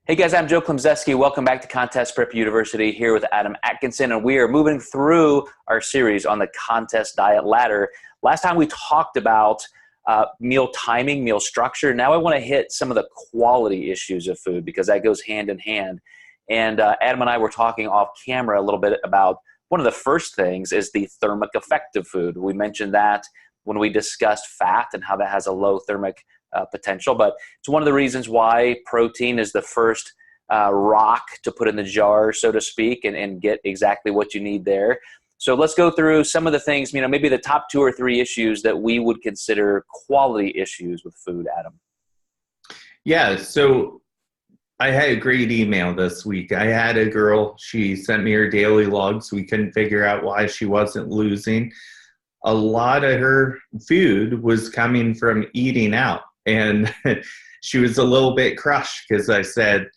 Hey guys, I'm Joe Klemczewski. Welcome back to Contest Prep University here with Adam Atkinson, and we are moving through our series on the contest diet ladder. Last time we talked about meal timing, meal structure. Now I want to hit some of the quality issues of food because that goes hand in hand. And Adam and I were talking off camera a little bit about one of the first things is the thermic effect of food. We mentioned that when we discussed fat and how that has a low thermic potential, but it's one of the reasons why protein is the first rock to put in the jar, so to speak, and get exactly what you need there. So let's go through some of the things, maybe the top 2 or 3 issues that we would consider quality issues with food, Adam. Yeah, so I had a great email this week. I had a girl, she sent me her daily logs. We couldn't figure out why she wasn't losing. A lot of her food was coming from eating out. And she was a little bit crushed because I said,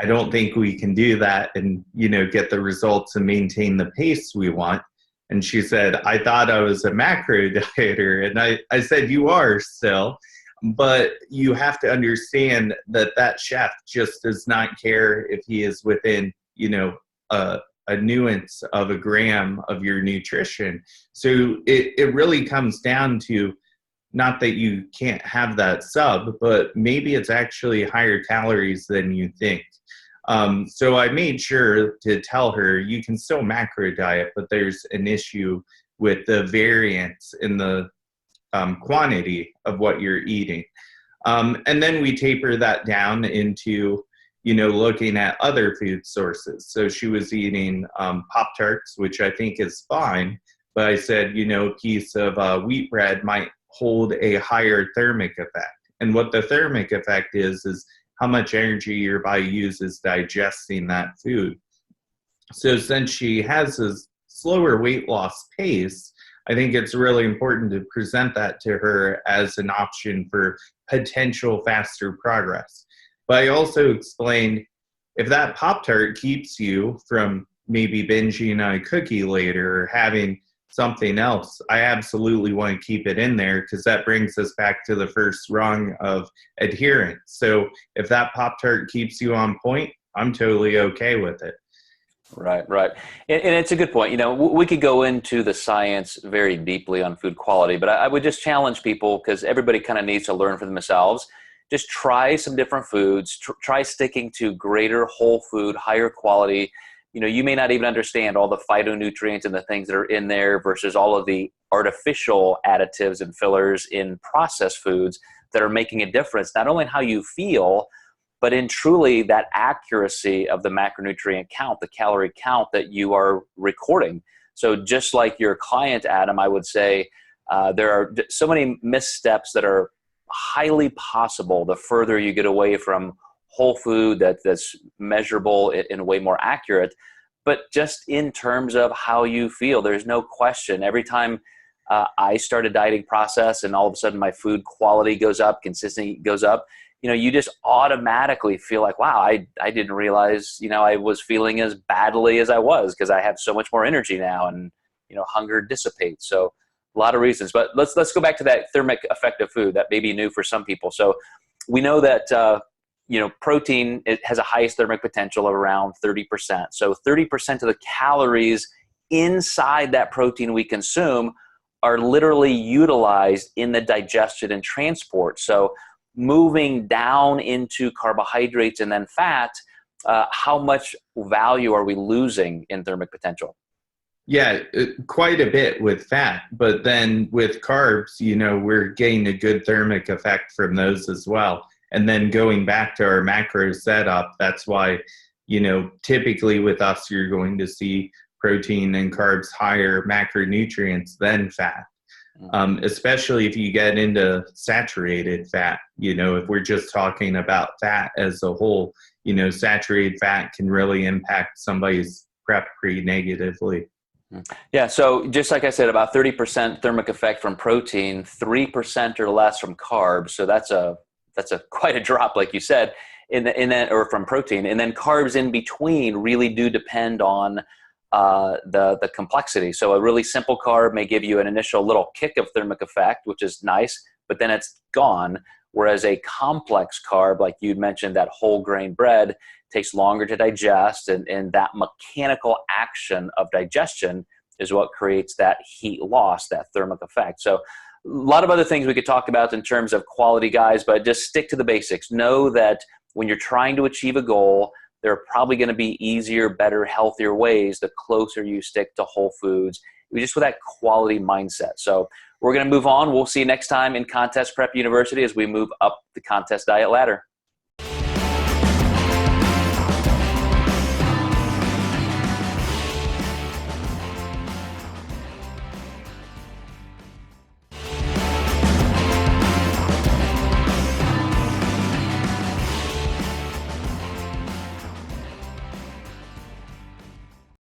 I don't think we can do that and, get the results and maintain the pace we want. And she said, I thought I was a macro dieter. And I said, you are still, but you have to understand that that chef just does not care if he is within, a nuance of a gram of your nutrition. So it really comes down to not that you can't have that sub, but maybe it's actually higher calories than you think. So I made sure to tell her you can still macro diet, but there's an issue with the variance in the quantity of what you're eating. And then we taper that down into, looking at other food sources. So she was eating Pop-Tarts, which I think is fine, but I said, a piece of wheat bread might hold a higher thermic effect. And what the thermic effect is how much energy your body uses digesting that food. So since she has a slower weight loss pace, I think it's really important to present that to her as an option for potential faster progress. But I also explained if that Pop-Tart keeps you from maybe binging on a cookie later or having something else, I absolutely want to keep it in there because that brings us back to the first rung of adherence. So if that Pop-Tart keeps you on point, I'm totally okay with it. Right. And it's a good point. We could go into the science very deeply on food quality, but I would just challenge people because everybody kind of needs to learn for themselves. Just try some different foods, try sticking to greater whole food, higher quality. You may not even understand all the phytonutrients and the things that are in there versus all of the artificial additives and fillers in processed foods that are making a difference, not only in how you feel, but in truly that accuracy of the macronutrient count, the calorie count that you are recording. So just like your client, Adam, I would say there are so many missteps that are highly possible the further you get away from whole food that's measurable and way more accurate. But just in terms of how you feel, there's no question. Every time I start a dieting process and all of a sudden my food quality goes up, consistency goes up, you just automatically feel like, wow, I didn't realize, I was feeling as badly as I was because I have so much more energy now and, hunger dissipates. So a lot of reasons, but let's go back to that thermic effect of food that may be new for some people. So we know that, protein, it has a highest thermic potential of around 30%. So 30% of the calories inside that protein we consume are literally utilized in the digestion and transport. So moving down into carbohydrates and then fat, how much value are we losing in thermic potential? Yeah, quite a bit with fat, but then with carbs, we're getting a good thermic effect from those as well. And then going back to our macro setup, that's why, typically with us, you're going to see protein and carbs higher macronutrients than fat, especially if you get into saturated fat. If we're just talking about fat as a whole, saturated fat can really impact somebody's prep pretty negatively. Yeah, so just like I said, about 30% thermic effect from protein, 3% or less from carbs. So that's quite a drop, like you said, in that, or from protein. And then carbs in between really do depend on the complexity. So a really simple carb may give you an initial little kick of thermic effect, which is nice, but then it's gone. Whereas a complex carb, like you'd mentioned, that whole grain bread, takes longer to digest, and that mechanical action of digestion is what creates that heat loss, that thermic effect. So a lot of other things we could talk about in terms of quality, guys, but just stick to the basics. Know that when you're trying to achieve a goal, there are probably going to be easier, better, healthier ways the closer you stick to whole foods, just with that quality mindset. So we're going to move on. We'll see you next time in Contest Prep University as we move up the contest diet ladder.